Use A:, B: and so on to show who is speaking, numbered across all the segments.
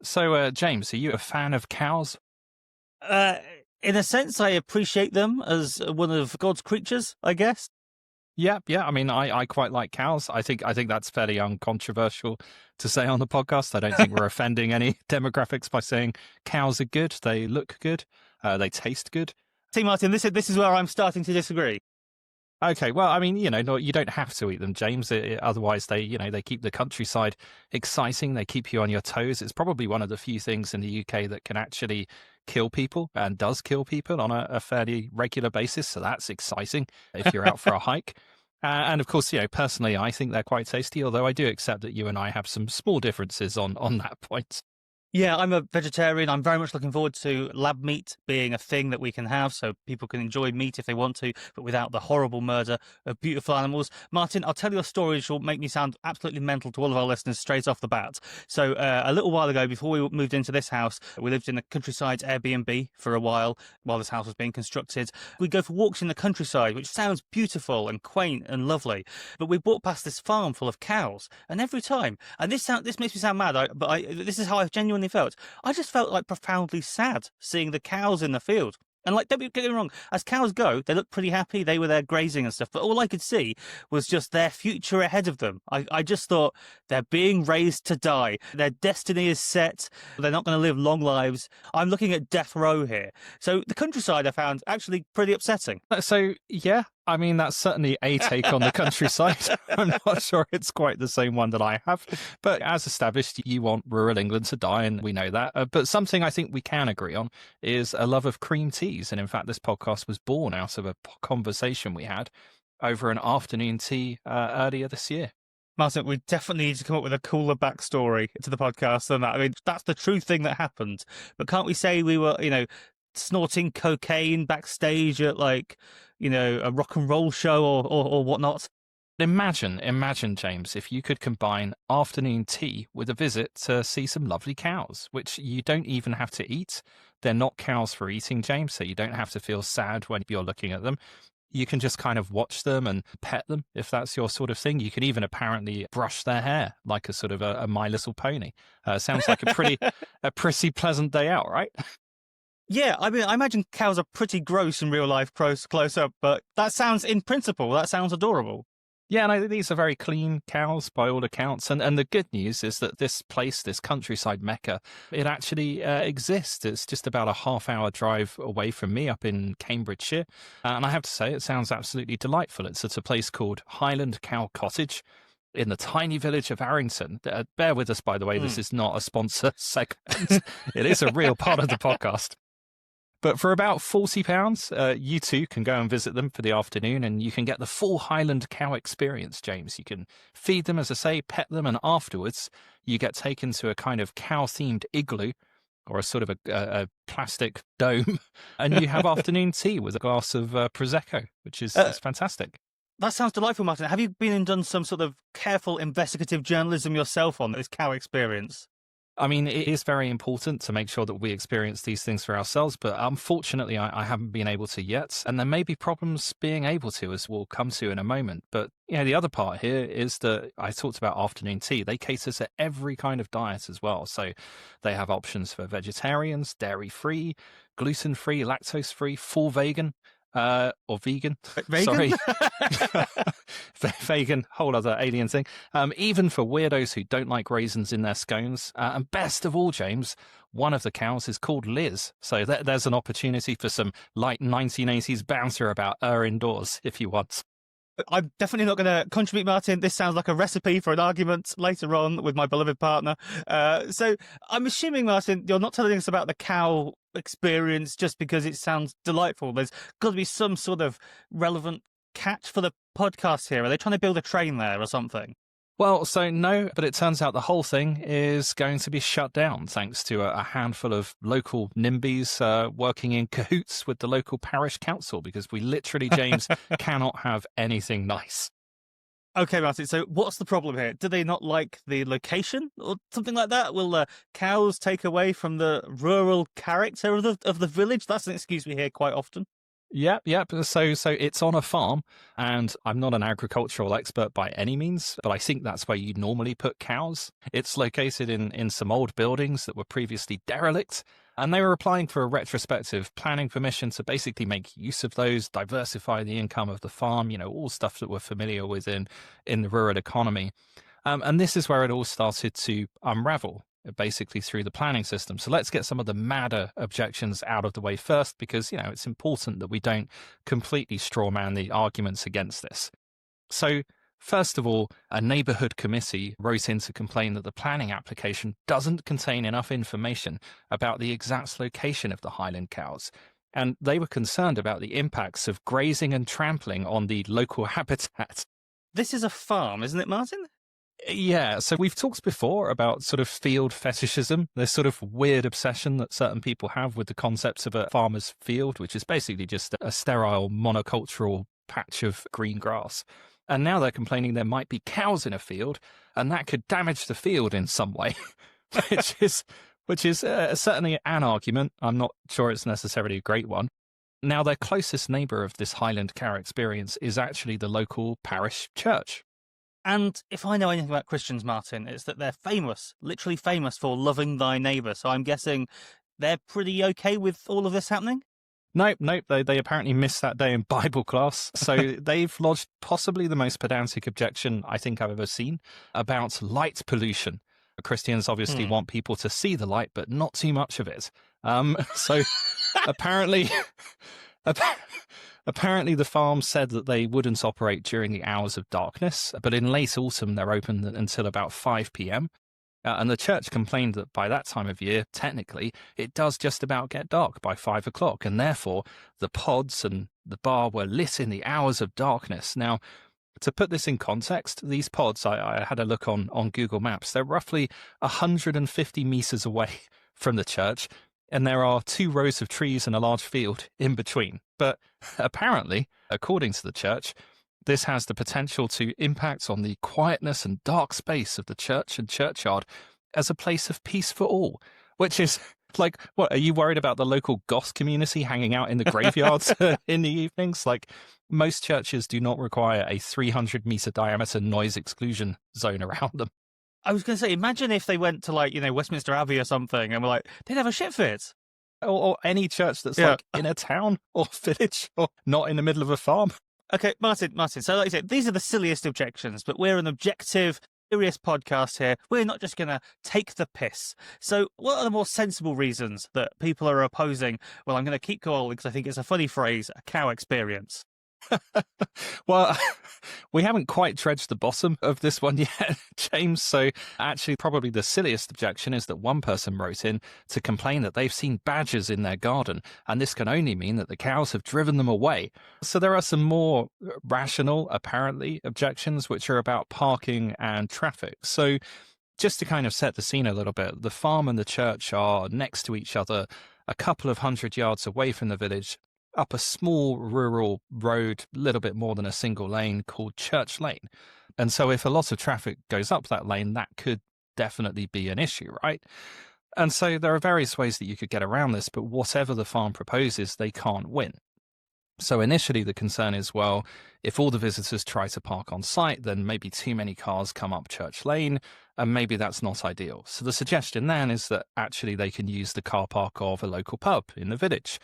A: So, James, are you a fan of cows?
B: Uh, in a sense, I appreciate them as one of God's creatures, I guess.
A: Yeah, yeah. I mean, I quite like cows. I think that's fairly uncontroversial to say on the podcast. I don't think we're offending any demographics by saying cows are good. They look good. They taste good.
B: See, Martin, this is where I'm starting to disagree.
A: Okay, well, I mean, no, you don't have to eat them, James. Otherwise, they keep the countryside exciting. They keep you on your toes. It's probably one of the few things in the UK that can actually kill people and does kill people on a fairly regular basis. So that's exciting if you're out for a hike. And of course, personally, I think they're quite tasty, although I do accept that you and I have some small differences on that point.
B: Yeah, I'm a vegetarian. I'm very much looking forward to lab meat being a thing that we can have so people can enjoy meat if they want to, but without the horrible murder of beautiful animals. Martin, I'll tell you a story which will make me sound absolutely mental to all of our listeners straight off the bat. So a little while ago, before we moved into this house, we lived in the countryside Airbnb for a while this house was being constructed. We'd go for walks in the countryside, which sounds beautiful and quaint and lovely. But we walked past this farm full of cows, and every time, and this makes me sound mad, this is how I genuinely felt. I just felt like profoundly sad seeing the cows in the field. And like, don't get me wrong, as cows go, they look pretty happy. They were there grazing and stuff. But all I could see was just their future ahead of them. I just thought they're being raised to die. Their destiny is set. They're not going to live long lives. I'm looking at death row here. So the countryside I found actually pretty upsetting.
A: So, yeah, I mean, that's certainly a take on the countryside. I'm not sure it's quite the same one that I have. But as established, you want rural England to die, and we know that. But something I think we can agree on is a love of cream teas. And in fact, this podcast was born out of a conversation we had over an afternoon tea earlier this year.
B: Martin, we definitely need to come up with a cooler backstory to the podcast than that. I mean, that's the true thing that happened. But can't we say we were, snorting cocaine backstage at a rock and roll show or whatnot?
A: Imagine, James, if you could combine afternoon tea with a visit to see some lovely cows, which you don't even have to eat. They're not cows for eating, James, so you don't have to feel sad when you're looking at them. You can just kind of watch them and pet them if that's your sort of thing. You can even apparently brush their hair like a sort of a My Little Pony. Sounds like a pretty pleasant day out, right?
B: Yeah, I mean, I imagine cows are pretty gross in real life, close up, but in principle, that sounds adorable.
A: Yeah, no, these are very clean cows by all accounts. And the good news is that this place, this countryside mecca, it actually exists. It's just about a half-hour drive away from me up in Cambridgeshire. And I have to say, it sounds absolutely delightful. It's at a place called Highland Cow Cottage in the tiny village of Arrington. Bear with us, by the way, this is not a sponsor segment. It is a real part of the podcast. But for about £40, you too can go and visit them for the afternoon, and you can get the full Highland cow experience, James. You can feed them, as I say, pet them, and afterwards you get taken to a kind of cow-themed igloo or a sort of a plastic dome, and you have afternoon tea with a glass of Prosecco, which is fantastic.
B: That sounds delightful, Martin. Have you been and done some sort of careful investigative journalism yourself on this cow experience?
A: I mean, it is very important to make sure that we experience these things for ourselves, but unfortunately, I haven't been able to yet. And there may be problems being able to, as we'll come to in a moment. But, the other part here is that I talked about afternoon tea. They cater to every kind of diet as well. So they have options for vegetarians, dairy-free, gluten-free, lactose-free, full vegan. Or vegan.
B: Vegan?
A: Sorry. Vegan, whole other alien thing. Even for weirdos who don't like raisins in their scones. And best of all, James, one of the cows is called Liz. So there's an opportunity for some light 1980s banter about her indoors if you want.
B: I'm definitely not going to contribute, Martin. This sounds like a recipe for an argument later on with my beloved partner. So I'm assuming, Martin, you're not telling us about the cow experience just because it sounds delightful. There's got to be some sort of relevant catch for the podcast here. Are they trying to build a train there or something?
A: Well, so no, but it turns out the whole thing is going to be shut down thanks to a handful of local NIMBYs working in cahoots with the local parish council, because we literally, James, cannot have anything nice.
B: Okay, Martin, so what's the problem here? Do they not like the location or something like that? Will the cows take away from the rural character of the village? That's an excuse we hear quite often.
A: Yep, yep. So it's on a farm, and I'm not an agricultural expert by any means, but I think that's where you normally put cows. It's located in some old buildings that were previously derelict, and they were applying for a retrospective planning permission to basically make use of those, diversify the income of the farm, all stuff that we're familiar with in the rural economy. And this is where it all started to unravel, basically through the planning system. So let's get some of the madder objections out of the way first, because, it's important that we don't completely strawman the arguments against this. So, first of all, a neighbourhood committee wrote in to complain that the planning application doesn't contain enough information about the exact location of the Highland cows. And they were concerned about the impacts of grazing and trampling on the local habitat.
B: This is a farm, isn't it, Martin?
A: Yeah, so we've talked before about sort of field fetishism, this sort of weird obsession that certain people have with the concepts of a farmer's field, which is basically just a sterile monocultural patch of green grass. And now they're complaining there might be cows in a field, and that could damage the field in some way, which is certainly an argument. I'm not sure it's necessarily a great one. Now, their closest neighbour of this Highland cow experience is actually the local parish church.
B: And if I know anything about Christians, Martin, it's that they're famous, literally famous for loving thy neighbour. So I'm guessing they're pretty okay with all of this happening?
A: Nope. They apparently missed that day in Bible class. So they've lodged possibly the most pedantic objection I think I've ever seen about light pollution. Christians obviously want people to see the light, but not too much of it. So apparently... Apparently, the farm said that they wouldn't operate during the hours of darkness, but in late autumn, they're open until about 5 p.m. And the church complained that by that time of year, technically, it does just about get dark by 5 o'clock, and therefore the pods and the bar were lit in the hours of darkness. Now, to put this in context, these pods, I had a look on Google Maps, they're roughly 150 meters away from the church, and there are 2 rows of trees and a large field in between. But apparently, according to the church, this has the potential to impact on the quietness and dark space of the church and churchyard as a place of peace for all, which is like, what, are you worried about the local goth community hanging out in the graveyards in the evenings? Like, most churches do not require a 300-meter diameter noise exclusion zone around them.
B: I was going to say, imagine if they went to Westminster Abbey or something and were like, they'd have a shit fit.
A: Or any church that's like in a town or village or not in the middle of a farm.
B: Okay, Martin. So like I said, these are the silliest objections, but we're an objective, serious podcast here. We're not just going to take the piss. So what are the more sensible reasons that people are opposing, well, I'm going to keep calling because I think it's a funny phrase, a cow experience?
A: Well, we haven't quite dredged the bottom of this one yet, James. So actually, probably the silliest objection is that one person wrote in to complain that they've seen badgers in their garden, and this can only mean that the cows have driven them away. So there are some more rational, apparently, objections, which are about parking and traffic. So just to kind of set the scene a little bit, the farm and the church are next to each other, a couple of 100 yards away from the village, up a small rural road, a little bit more than a single lane, called Church Lane. And so if a lot of traffic goes up that lane, that could definitely be an issue, right? And so there are various ways that you could get around this, but whatever the farm proposes, they can't win. So initially the concern is, well, if all the visitors try to park on site, then maybe too many cars come up Church Lane, and maybe that's not ideal. So the suggestion then is that actually they can use the car park of a local pub in the village.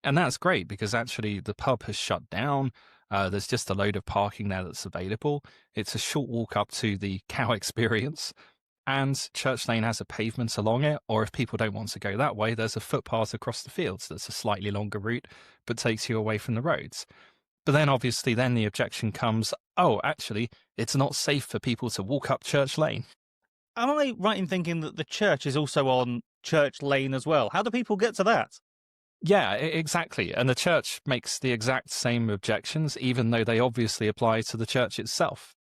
A: And that's great because actually the pub has shut down. There's just a load of parking there that's available. It's a short walk up to the cow experience. And Church Lane has a pavement along it. Or if people don't want to go that way, there's a footpath across the fields that's a slightly longer route, but takes you away from the roads. But then obviously then the objection comes, oh, actually, it's not safe for people to walk up Church Lane.
B: Am I right in thinking that the church is also on Church Lane as well? How do people get to that?
A: Yeah, exactly. And the church makes the exact same objections, even though they obviously apply to the church itself.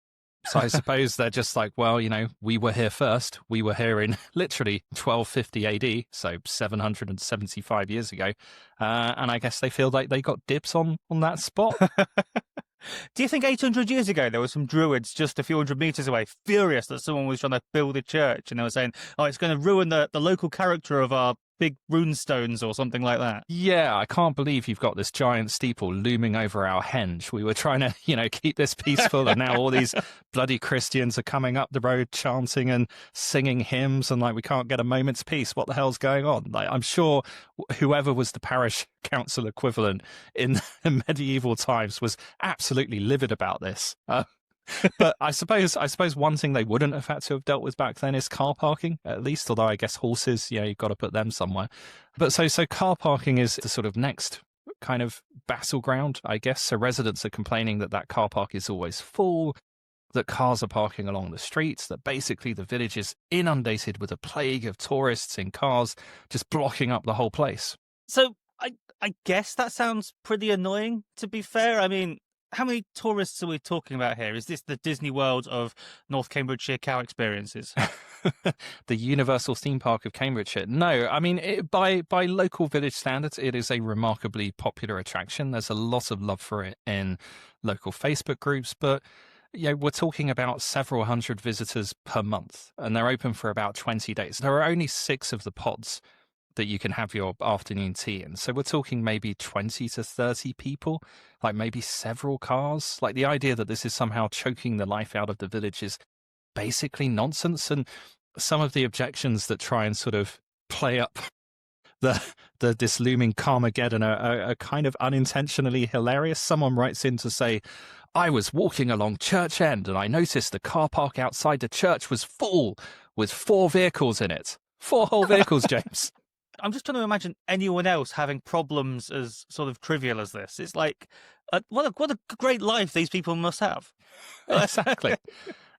A: So I suppose they're just like, well, we were here first. We were here in literally 1250 AD, so 775 years ago. And I guess they feel like they got dibs on that spot.
B: Do you think 800 years ago there were some druids just a few hundred meters away, furious that someone was trying to build a church, and they were saying, oh, it's going to ruin the local character of our big runestones or something like that.
A: Yeah, I can't believe you've got this giant steeple looming over our henge. We were trying to, keep this peaceful, and now all these bloody Christians are coming up the road chanting and singing hymns, and like we can't get a moment's peace. What the hell's going on? Like, I'm sure whoever was the parish council equivalent in medieval times was absolutely livid about this. But I suppose one thing they wouldn't have had to have dealt with back then is car parking, at least. Although I guess horses, you've got to put them somewhere. But so car parking is the sort of next kind of battleground, I guess. So residents are complaining that car park is always full, that cars are parking along the streets, that basically the village is inundated with a plague of tourists in cars, just blocking up the whole place.
B: So I guess that sounds pretty annoying, to be fair. I mean, how many tourists are we talking about here? Is this the Disney World of North Cambridgeshire cow experiences?
A: The Universal Theme Park of Cambridgeshire. No, I mean, by local village standards, it is a remarkably popular attraction. There's a lot of love for it in local Facebook groups, but we're talking about several hundred visitors per month, and they're open for about 20 days. There are only 6 of the pods that you can have your afternoon tea in. So we're talking maybe 20 to 30 people, like maybe several cars. Like, the idea that this is somehow choking the life out of the village is basically nonsense. And some of the objections that try and sort of play up this looming Carmageddon are kind of unintentionally hilarious. Someone writes in to say, I was walking along Church End and I noticed the car park outside the church was full with 4 vehicles in it. 4 whole vehicles, James.
B: I'm just trying to imagine anyone else having problems as sort of trivial as this. It's like, what a great life these people must have.
A: Exactly.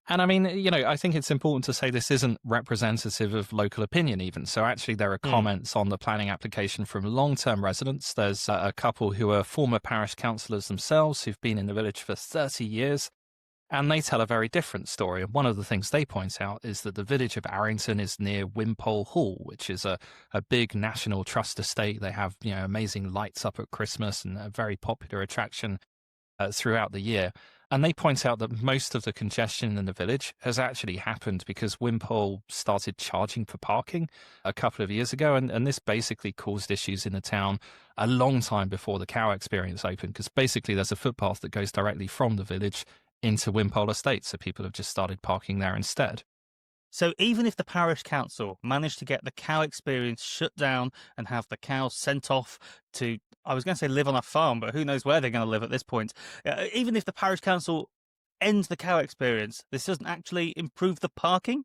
A: And I mean, I think it's important to say this isn't representative of local opinion even. So actually there are comments on the planning application from long-term residents. There's a couple who are former parish councillors themselves who've been in the village for 30 years. And they tell a very different story. And one of the things they point out is that the village of Arrington is near Wimpole Hall, which is a big National Trust estate. They have, amazing lights up at Christmas and a very popular attraction throughout the year. And they point out that most of the congestion in the village has actually happened because Wimpole started charging for parking a couple of years ago. And this basically caused issues in the town a long time before the cow experience opened, because basically there's a footpath that goes directly from the village into Wimpole Estate, so people have just started parking there instead.
B: So even if the parish council managed to get the cow experience shut down and have the cows sent off to, I was going to say live on a farm, but who knows where they're going to live at this point. Even if the parish council ends the cow experience, this doesn't actually improve the parking?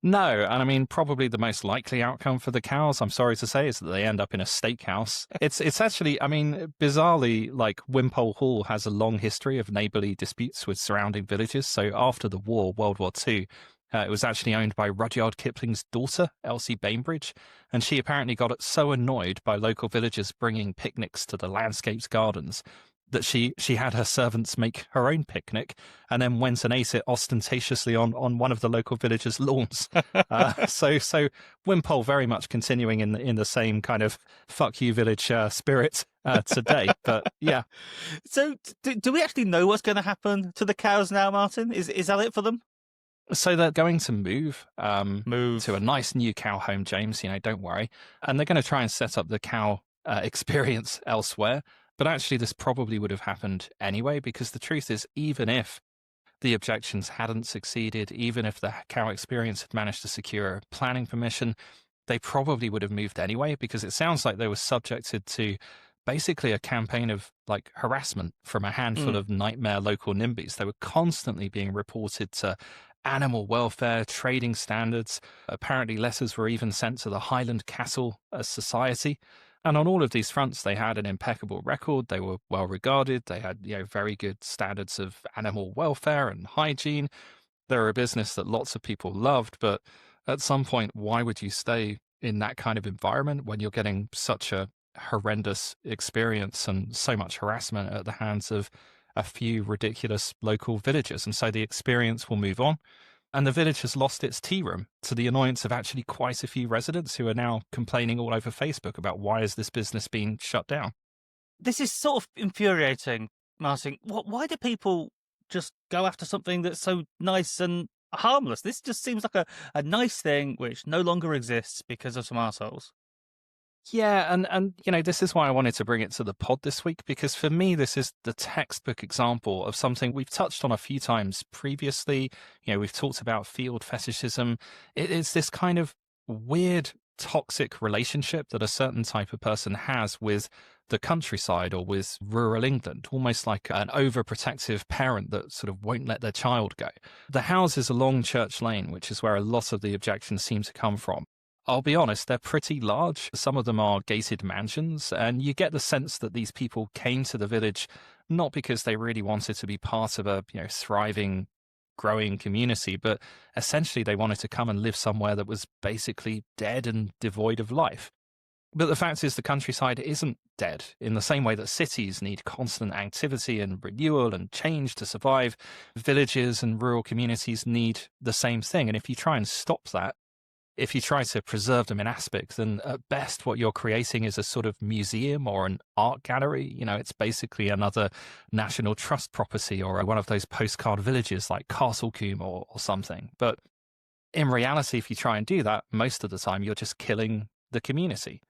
A: No, and I mean, probably the most likely outcome for the cows, I'm sorry to say, is that they end up in a steakhouse. It's actually, I mean, bizarrely, like, Wimpole Hall has a long history of neighbourly disputes with surrounding villages. So after the war, World War II, it was actually owned by Rudyard Kipling's daughter, Elsie Bainbridge, and she apparently got so annoyed by local villagers bringing picnics to the landscapes gardens that she had her servants make her own picnic and then went and ate it ostentatiously on one of the local villagers' lawns. So Wimpole very much continuing in the same kind of fuck you village spirit today. But yeah.
B: So do we actually know what's going to happen to the cows now, Martin? Is that it for them?
A: So they're going to move to a nice new cow home, James, don't worry. And they're going to try and set up the cow experience elsewhere. But actually, this probably would have happened anyway, because the truth is, even if the objections hadn't succeeded, even if the cow experience had managed to secure planning permission, they probably would have moved anyway, because it sounds like they were subjected to basically a campaign of like harassment from a handful of nightmare local NIMBYs. They were constantly being reported to animal welfare, trading standards. Apparently, letters were even sent to the Highland Castle Society. And on all of these fronts, they had an impeccable record. They were well regarded. They had, very good standards of animal welfare and hygiene. They're a business that lots of people loved. But at some point, why would you stay in that kind of environment when you're getting such a horrendous experience and so much harassment at the hands of a few ridiculous local villagers? And so the experience will move on. And the village has lost its tea room, to the annoyance of actually quite a few residents who are now complaining all over Facebook about why is this business being shut down.
B: This is sort of infuriating, Martin. Why do people just go after something that's so nice and harmless? This just seems like a nice thing which no longer exists because of some assholes.
A: Yeah, and this is why I wanted to bring it to the pod this week, because for me this is the textbook example of something we've touched on a few times previously. We've talked about field fetishism. It is this kind of weird toxic relationship that a certain type of person has with the countryside or with rural England, almost like an overprotective parent that sort of won't let their child go. The houses along Church Lane, which is where a lot of the objections seem to come from, I'll be honest, they're pretty large. Some of them are gated mansions, and you get the sense that these people came to the village not because they really wanted to be part of a thriving, growing community, but essentially they wanted to come and live somewhere that was basically dead and devoid of life. But the fact is, the countryside isn't dead. In the same way that cities need constant activity and renewal and change to survive, villages and rural communities need the same thing. And if you try and stop that, if you try to preserve them in aspects, then at best what you're creating is a sort of museum or an art gallery. It's basically another National Trust property or one of those postcard villages like Castlecombe or something. But in reality, if you try and do that, most of the time you're just killing the community.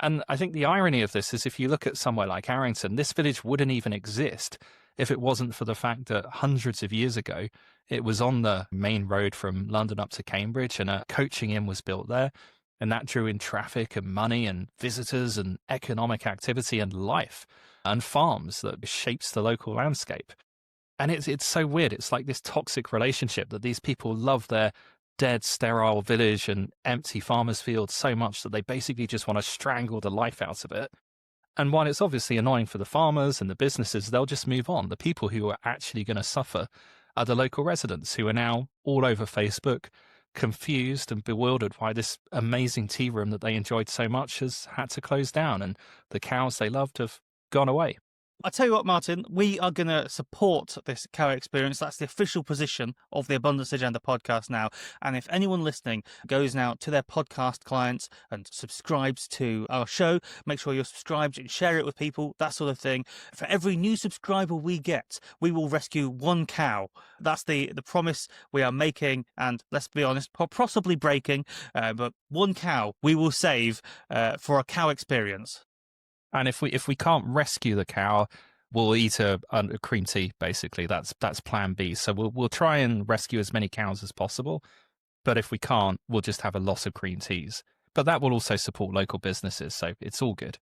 A: And I think the irony of this is if you look at somewhere like Arrington, this village wouldn't even exist if it wasn't for the fact that hundreds of years ago, it was on the main road from London up to Cambridge and a coaching inn was built there. And that drew in traffic and money and visitors and economic activity and life and farms that shapes the local landscape. And it's so weird. It's like this toxic relationship that these people love their dead, sterile village and empty farmers' fields so much that they basically just want to strangle the life out of it. And while it's obviously annoying for the farmers and the businesses, they'll just move on. The people who are actually going to suffer are the local residents who are now all over Facebook, confused and bewildered why this amazing tea room that they enjoyed so much has had to close down and the cows they loved have gone away.
B: I tell you what, Martin, we are going to support this cow experience. That's the official position of the Abundance Agenda podcast now. And if anyone listening goes now to their podcast clients and subscribes to our show, make sure you're subscribed and share it with people, that sort of thing. For every new subscriber we get, we will rescue one cow. That's the promise we are making. And let's be honest, possibly breaking, but one cow we will save for a cow experience.
A: And if we can't rescue the cow, we'll eat a cream tea. Basically, that's Plan B. So we'll try and rescue as many cows as possible. But if we can't, we'll just have a loss of cream teas. But that will also support local businesses, so it's all good.